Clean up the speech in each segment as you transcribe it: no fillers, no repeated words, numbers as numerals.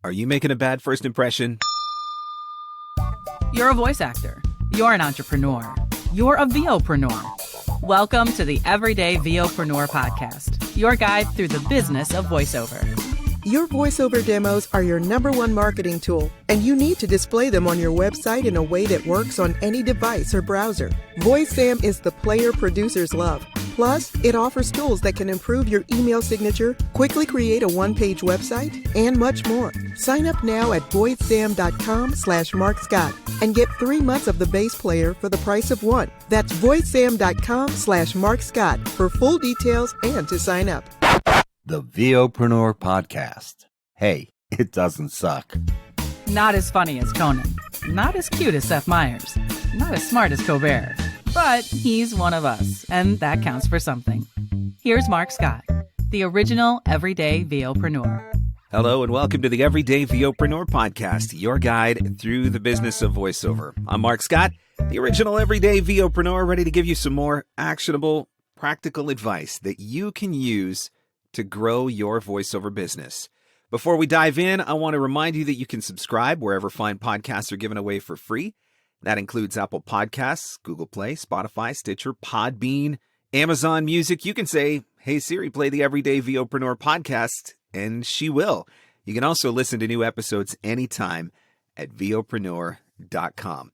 Are you making a bad first impression? You're a voice actor. You're an entrepreneur. You're a VOPRENEUR. Welcome to the Everyday VOPRENEUR podcast, your guide through the business of voiceover. Your voiceover demos are your #1 marketing tool, and you need to display them on your website in a way that works on any device or browser. VoiceSam is the player producers love. Plus, it offers tools that can improve your email signature, quickly create a one-page website, and much more. Sign up now at voicesam.com/MarkScott and get 3 months of the base player for the price of 1. That's voicesam.com/MarkScott for full details and to sign up. The VOPRENEUR podcast. Hey, it doesn't suck. Not as funny as Conan. Not as cute as Seth Meyers. Not as smart as Colbert. But he's one of us, and that counts for something. Here's Mark Scott, the original Everyday VOPRENEUR. Hello and welcome to the Everyday VOpreneur podcast, your guide through the business of voiceover. I'm Mark Scott, the original Everyday VOpreneur, ready to give you some more actionable, practical advice that you can use to grow your voiceover business. Before we dive in, I want to remind you that you can subscribe wherever fine podcasts are given away for free. That includes Apple Podcasts, Google Play, Spotify, Stitcher, Podbean, Amazon Music. You can say, "Hey Siri, play the Everyday VOpreneur podcast," and she will. You can also listen to new episodes anytime at VOPRENEUR.com.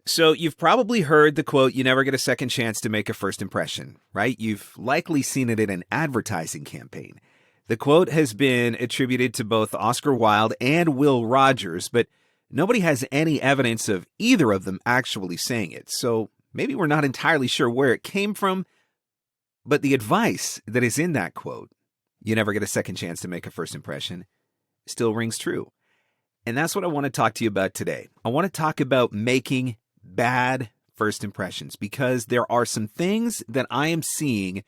So you've probably heard the quote, "You never get a second chance to make a first impression," right? You've likely seen it in an advertising campaign. The quote has been attributed to both Oscar Wilde and Will Rogers, but nobody has any evidence of either of them actually saying it. So maybe we're not entirely sure where it came from, but the advice that is in that quote, "You never get a second chance to make a first impression," still rings true. And that's what I want to talk to you about today. I want to talk about making bad first impressions, because there are some things that I am seeing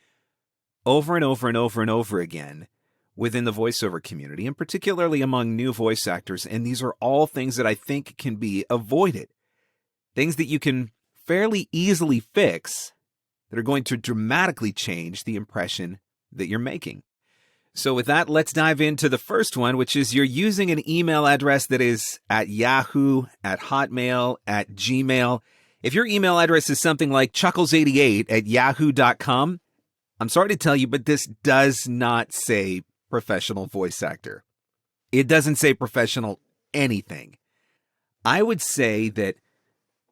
over and over and over and over again within the voiceover community, and particularly among new voice actors. And these are all things that I think can be avoided. Things that you can fairly easily fix that are going to dramatically change the impression that you're making. So with that, let's dive into the first one, which is you're using an email address that is at Yahoo, at Hotmail, at Gmail. If your email address is something like chuckles88@yahoo.com, I'm sorry to tell you, but this does not say professional voice actor. It doesn't say professional anything. I would say that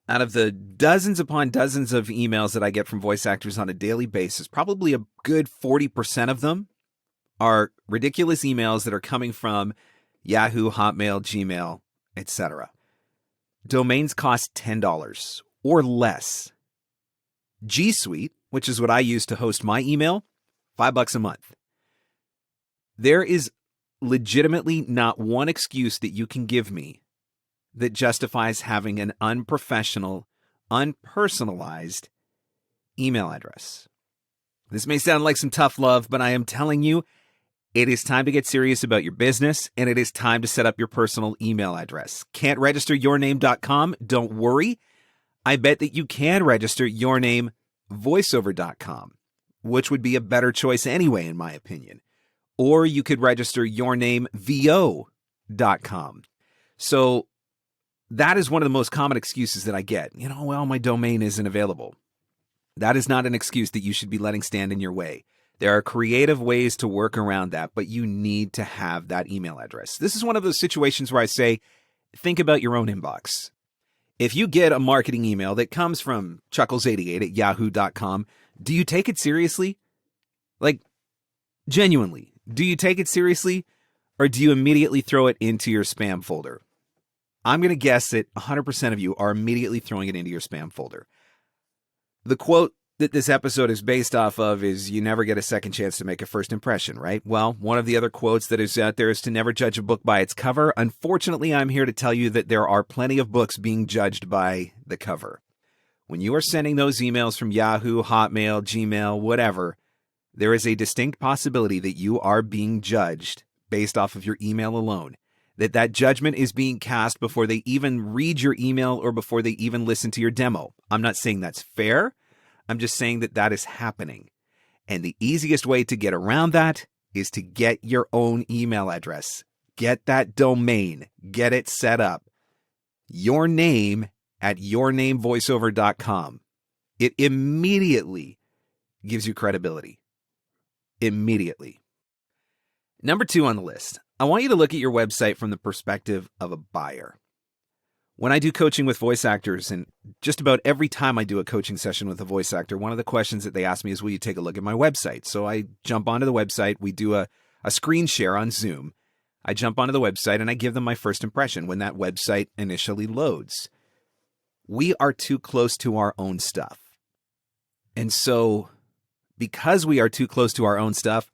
out of the dozens upon dozens of emails that I get from voice actors on a daily basis, probably a good 40% of them are ridiculous emails that are coming from Yahoo, Hotmail, Gmail, etc. Domains cost $10 or less. G Suite, which is what I use to host my email, $5 a month. There is legitimately not one excuse that you can give me that justifies having an unprofessional, unpersonalized email address. This may sound like some tough love, but I am telling you, it is time to get serious about your business, and it is time to set up your personal email address. Can't register yourname.com? Don't worry. I bet that you can register yournamevoiceover.com, which would be a better choice anyway, in my opinion. Or you could register yournamevo.com. So that is one of the most common excuses that I get. Well, my domain isn't available. That is not an excuse that you should be letting stand in your way. There are creative ways to work around that, but you need to have that email address. This is one of those situations where I say, think about your own inbox. If you get a marketing email that comes from chuckles88@yahoo.com, do you take it seriously? Like, genuinely, do you take it seriously, or do you immediately throw it into your spam folder? I'm going to guess that 100% of you are immediately throwing it into your spam folder. The quote that this episode is based off of is, "You never get a second chance to make a first impression," right? Well, one of the other quotes that is out there is to never judge a book by its cover. Unfortunately, I'm here to tell you that there are plenty of books being judged by the cover. When you are sending those emails from Yahoo, Hotmail, Gmail, whatever, there is a distinct possibility that you are being judged based off of your email alone. That judgment is being cast before they even read your email or before they even listen to your demo. I'm not saying that's fair. I'm just saying that that is happening. And the easiest way to get around that is to get your own email address. Get that domain. Get it set up. Your name at yournamevoiceover.com. It immediately gives you credibility. Immediately. Number 2 on the list. I want you to look at your website from the perspective of a buyer. When I do coaching with voice actors, and just about every time I do a coaching session with a voice actor, one of the questions that they ask me is, will you take a look at my website? So I jump onto the website. We do a screen share on Zoom. I jump onto the website and I give them my first impression when that website initially loads. We are too close to our own stuff. And so because we are too close to our own stuff,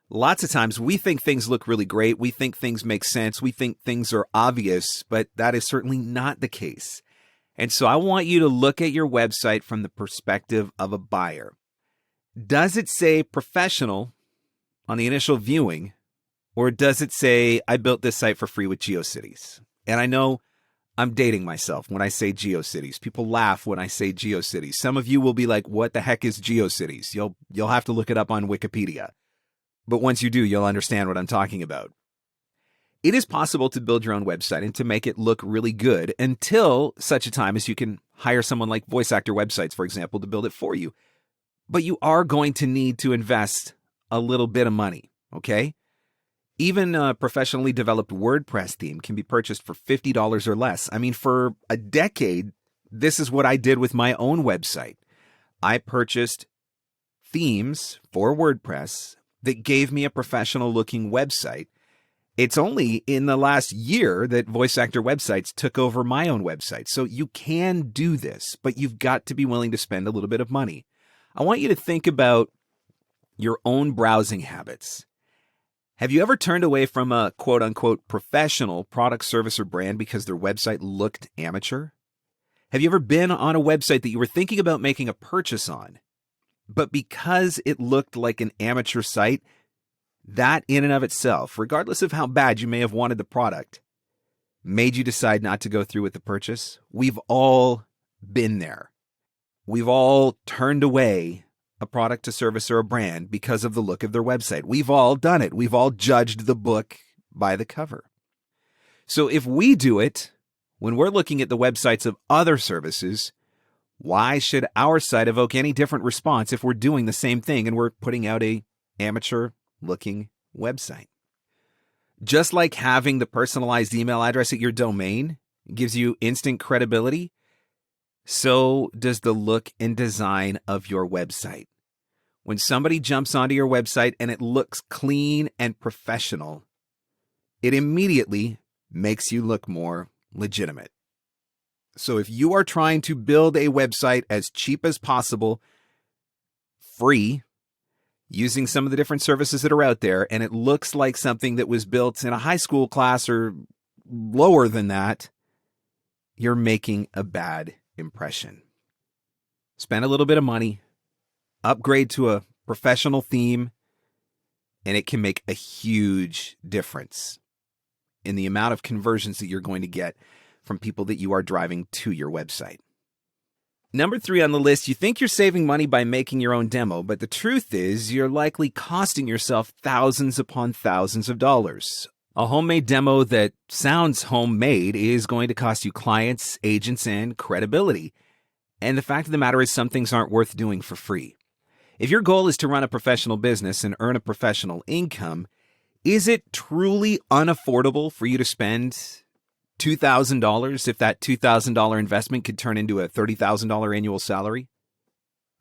lots of times we think things look really great. We think things make sense. We think things are obvious, but that is certainly not the case. And so I want you to look at your website from the perspective of a buyer. Does it say professional on the initial viewing, or does it say, I built this site for free with GeoCities? And I know I'm dating myself when I say GeoCities. People laugh when I say GeoCities. Some of you will be like, what the heck is GeoCities? You'll have to look it up on Wikipedia. But once you do, you'll understand what I'm talking about. It is possible to build your own website and to make it look really good until such a time as you can hire someone like Voice Actor Websites, for example, to build it for you. But you are going to need to invest a little bit of money, okay? Even a professionally developed WordPress theme can be purchased for $50 or less. I mean, for a decade, this is what I did with my own website. I purchased themes for WordPress that gave me a professional-looking website. It's only in the last year that Voice Actor Websites took over my own website. So you can do this, but you've got to be willing to spend a little bit of money. I want you to think about your own browsing habits. Have you ever turned away from a quote-unquote professional product, service, or brand because their website looked amateur? Have you ever been on a website that you were thinking about making a purchase on, but because it looked like an amateur site, that in and of itself, regardless of how bad you may have wanted the product, made you decide not to go through with the purchase? We've all been there. We've all turned away a product, a service, or a brand because of the look of their website. We've all done it. We've all judged the book by the cover. So if we do it when we're looking at the websites of other services, why should our site evoke any different response if we're doing the same thing and we're putting out a amateur-looking website? Just like having the personalized email address at your domain gives you instant credibility, so does the look and design of your website. When somebody jumps onto your website and it looks clean and professional, it immediately makes you look more legitimate. So if you are trying to build a website as cheap as possible, free, using some of the different services that are out there, and it looks like something that was built in a high school class or lower than that, you're making a bad impression. Spend a little bit of money, upgrade to a professional theme, and it can make a huge difference in the amount of conversions that you're going to get from people that you are driving to your website. Number 3 on the list, you think you're saving money by making your own demo, but the truth is you're likely costing yourself thousands upon thousands of dollars. A homemade demo that sounds homemade is going to cost you clients, agents, and credibility. And the fact of the matter is some things aren't worth doing for free. If your goal is to run a professional business and earn a professional income, is it truly unaffordable for you to spend $2,000 if that $2,000 investment could turn into a $30,000 annual salary,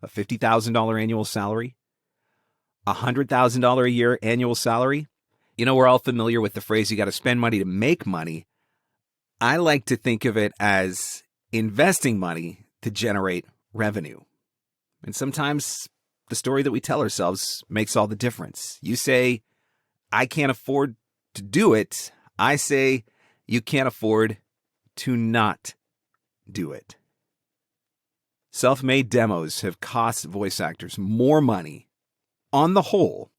a $50,000 annual salary, a $100,000 a year annual salary? You know, we're all familiar with the phrase, you got to spend money to make money. I like to think of it as investing money to generate revenue. And sometimes the story that we tell ourselves makes all the difference. You say, I can't afford to do it. I say, you can't afford to not do it. Self-made demos have cost voice actors more money, on the whole,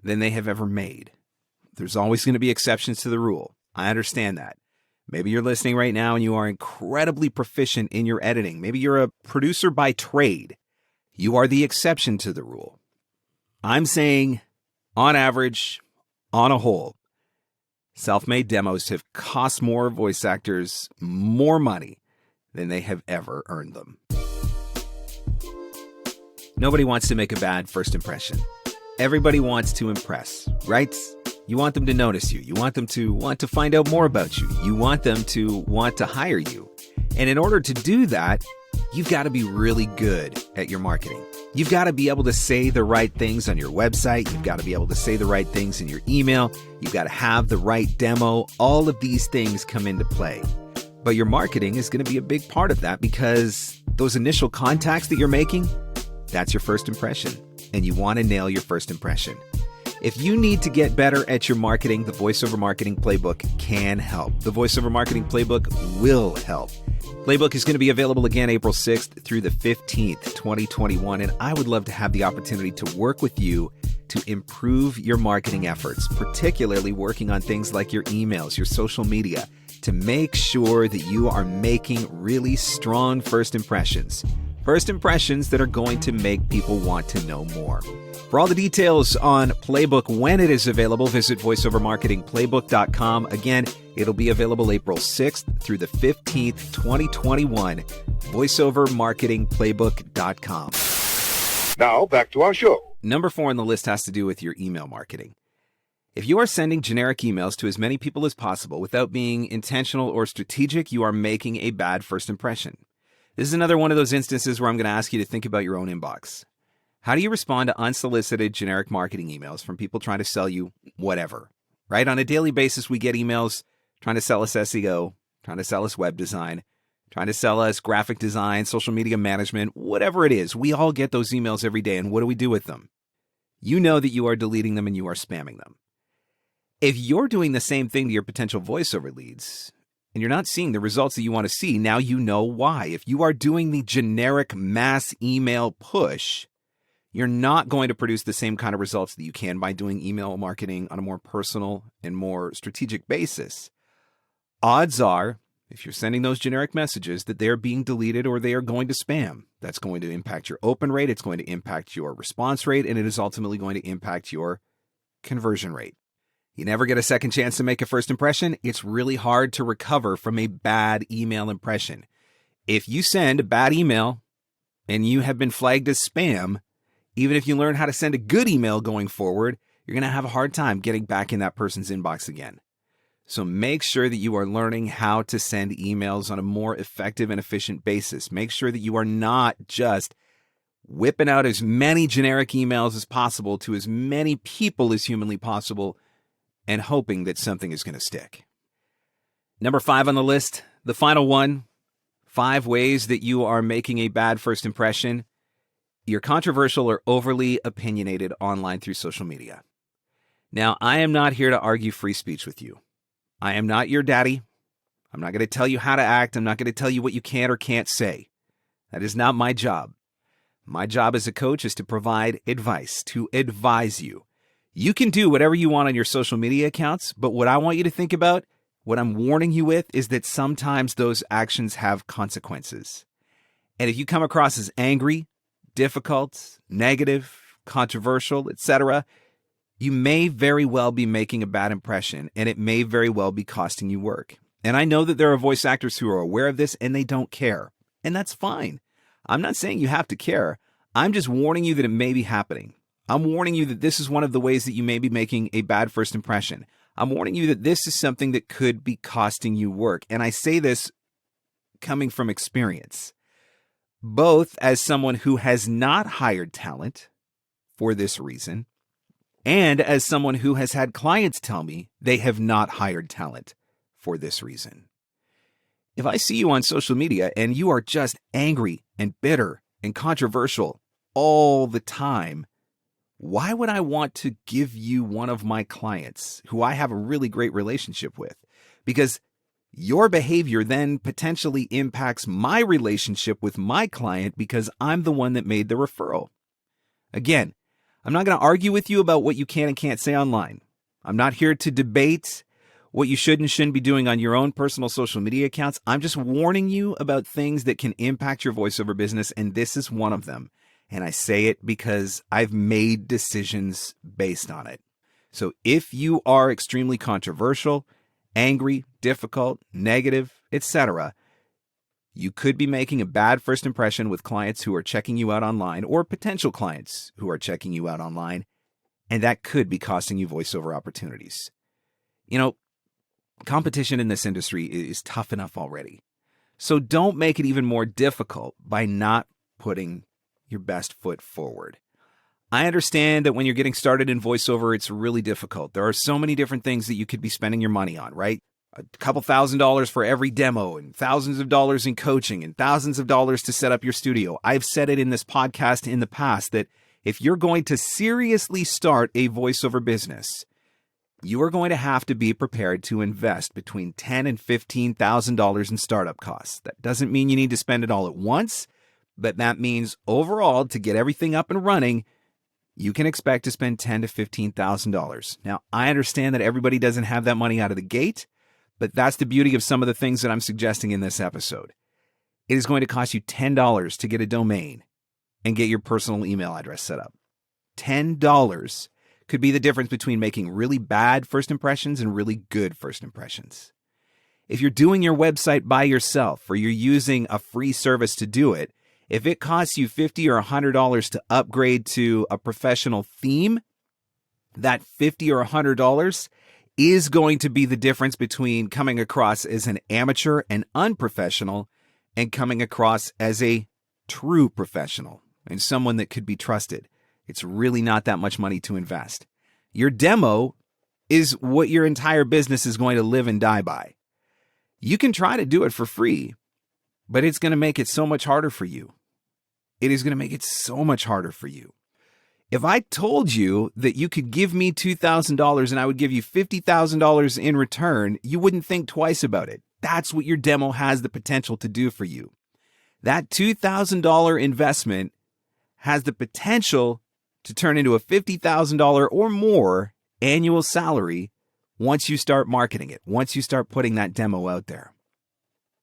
than they have ever made. There's always going to be exceptions to the rule. I understand that. Maybe you're listening right now and you are incredibly proficient in your editing. Maybe you're a producer by trade. You are the exception to the rule. I'm saying, on average, on a whole, Self-made demos have cost more voice actors more money than they have ever earned them. Nobody wants to make a bad first impression. Everybody wants to impress, right? You want them to notice you. You want them to want to find out more about you. You want them to want to hire you. And in order to do that, you've got to be really good at your marketing. You've got to be able to say the right things on your website. You've got to be able to say the right things in your email. You've got to have the right demo. All of these things come into play. But your marketing is going to be a big part of that because those initial contacts that you're making, that's your first impression. And you want to nail your first impression. If you need to get better at your marketing, the VoiceOver Marketing Playbook can help. The VoiceOver Marketing Playbook will help. Playbook is going to be available again April 6th through the 15th, 2021, and I would love to have the opportunity to work with you to improve your marketing efforts, particularly working on things like your emails, your social media, to make sure that you are making really strong first impressions. First impressions that are going to make people want to know more. For all the details on Playbook when it is available, visit voiceovermarketingplaybook.com. Again, it'll be available April 6th through the 15th, 2021. voiceovermarketingplaybook.com. Now, back to our show. Number 4 on the list has to do with your email marketing. If you are sending generic emails to as many people as possible without being intentional or strategic, you are making a bad first impression. This is another one of those instances where I'm going to ask you to think about your own inbox. How do you respond to unsolicited generic marketing emails from people trying to sell you whatever? Right? On a daily basis, we get emails trying to sell us SEO, trying to sell us web design, trying to sell us graphic design, social media management, whatever it is. We all get those emails every day, and what do we do with them? You know that you are deleting them and you are spamming them. If you're doing the same thing to your potential voiceover leads, and you're not seeing the results that you want to see, now you know why. If you are doing the generic mass email push, you're not going to produce the same kind of results that you can by doing email marketing on a more personal and more strategic basis. Odds are, if you're sending those generic messages, that they're being deleted or they are going to spam. That's going to impact your open rate, it's going to impact your response rate, and it is ultimately going to impact your conversion rate. You never get a second chance to make a first impression. It's really hard to recover from a bad email impression. If you send a bad email and you have been flagged as spam, even if you learn how to send a good email going forward, you're going to have a hard time getting back in that person's inbox again. So make sure that you are learning how to send emails on a more effective and efficient basis. Make sure that you are not just whipping out as many generic emails as possible to as many people as humanly possible and hoping that something is going to stick. Number 5 on the list, the final one, 5 ways that you are making a bad first impression. You're controversial or overly opinionated online through social media. Now, I am not here to argue free speech with you. I am not your daddy. I'm not going to tell you how to act. I'm not going to tell you what you can or can't say. That is not my job. My job as a coach is to provide advice, to advise you. You can do whatever you want on your social media accounts, but what I want you to think about, what I'm warning you with, is that sometimes those actions have consequences. And if you come across as angry, difficult, negative, controversial, etc., you may very well be making a bad impression, and it may very well be costing you work. And I know that there are voice actors who are aware of this and they don't care. And that's fine. I'm not saying you have to care. I'm just warning you that it may be happening. I'm warning you that this is one of the ways that you may be making a bad first impression. I'm warning you that this is something that could be costing you work. And I say this coming from experience, both as someone who has not hired talent for this reason, and as someone who has had clients tell me they have not hired talent for this reason. If I see you on social media and you are just angry and bitter and controversial all the time, why would I want to give you one of my clients who I have a really great relationship with? Because your behavior then potentially impacts my relationship with my client because I'm the one that made the referral. Again, I'm not going to argue with you about what you can and can't say online. I'm not here to debate what you should and shouldn't be doing on your own personal social media accounts. I'm just warning you about things that can impact your voiceover business, and this is one of them. And I say it because I've made decisions based on it. So if you are extremely controversial, angry, difficult, negative, etc., you could be making a bad first impression with clients who are checking you out online or potential clients who are checking you out online, and that could be costing you voiceover opportunities. You know, competition in this industry is tough enough already. So don't make it even more difficult by not putting your best foot forward. I understand that when you're getting started in voiceover, it's really difficult. There are so many different things that you could be spending your money on, right? A couple $1,000s for every demo and thousands of dollars in coaching and thousands of dollars to set up your studio. I've said it in this podcast in the past that if you're going to seriously start a voiceover business, you are going to have to be prepared to invest between $10,000 and $15,000 in startup costs. That doesn't mean you need to spend it all at once, but that means overall, to get everything up and running, you can expect to spend $10,000 to $15,000. Now, I understand that everybody doesn't have that money out of the gate, but that's the beauty of some of the things that I'm suggesting in this episode. It is going to cost you $10 to get a domain and get your personal email address set up. $10 could be the difference between making really bad first impressions and really good first impressions. If you're doing your website by yourself or you're using a free service to do it, if it costs you $50 or $100 to upgrade to a professional theme, that $50 or $100 is going to be the difference between coming across as an amateur and unprofessional and coming across as a true professional and someone that could be trusted. It's really not that much money to invest. Your demo is what your entire business is going to live and die by. You can try to do it for free, but it's going to make it so much harder for you. It is going to make it so much harder for you. If I told you that you could give me $2,000 and I would give you $50,000 in return, you wouldn't think twice about it. That's what your demo has the potential to do for you. That $2,000 investment has the potential to turn into a $50,000 or more annual salary once you start marketing it, once you start putting that demo out there.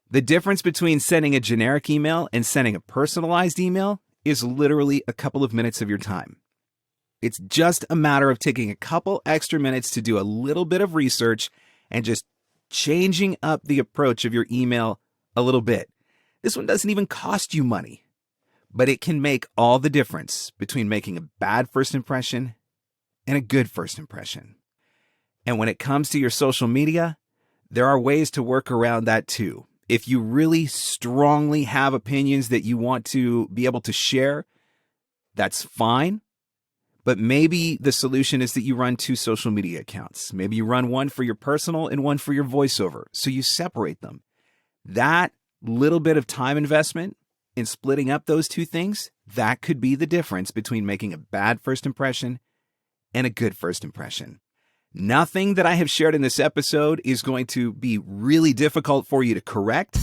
The difference between sending a generic email and sending a personalized email is literally a couple of minutes of your time. It's just a matter of taking a couple extra minutes to do a little bit of research and just changing up the approach of your email a little bit. This one doesn't even cost you money, but it can make all the difference between making a bad first impression and a good first impression. And when it comes to your social media, there are ways to work around that too. If you really strongly have opinions that you want to be able to share, that's fine. But maybe the solution is that you run 2 social media accounts. Maybe you run one for your personal and one for your voiceover. So you separate them. That little bit of time investment in splitting up those 2 things, that could be the difference between making a bad first impression and a good first impression. Nothing that I have shared in this episode is going to be really difficult for you to correct,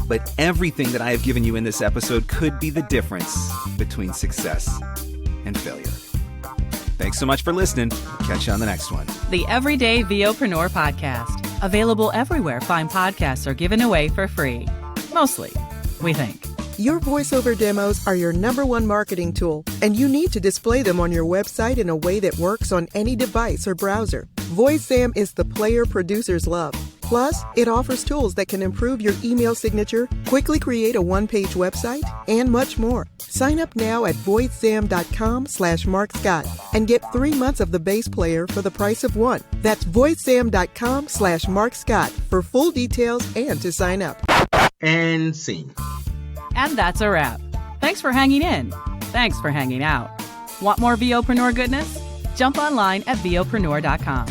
but everything that I have given you in this episode could be the difference between success and failure. Thanks so much for listening. Catch you on the next one. The Everyday VOPRENEUR Podcast. Available everywhere fine podcasts are given away for free. Mostly, we think. Your voiceover demos are your #1 marketing tool, and you need to display them on your website in a way that works on any device or browser. VoiceSam is the player producers love. Plus, it offers tools that can improve your email signature, quickly create a one-page website, and much more. Sign up now at voicesam.com/MarkScott and get 3 months of the base player for the price of 1. That's voicesam.com/MarkScott for full details and to sign up. And scene. And that's a wrap. Thanks for hanging in. Thanks for hanging out. Want more VOpreneur goodness? Jump online at VOPreneur.com.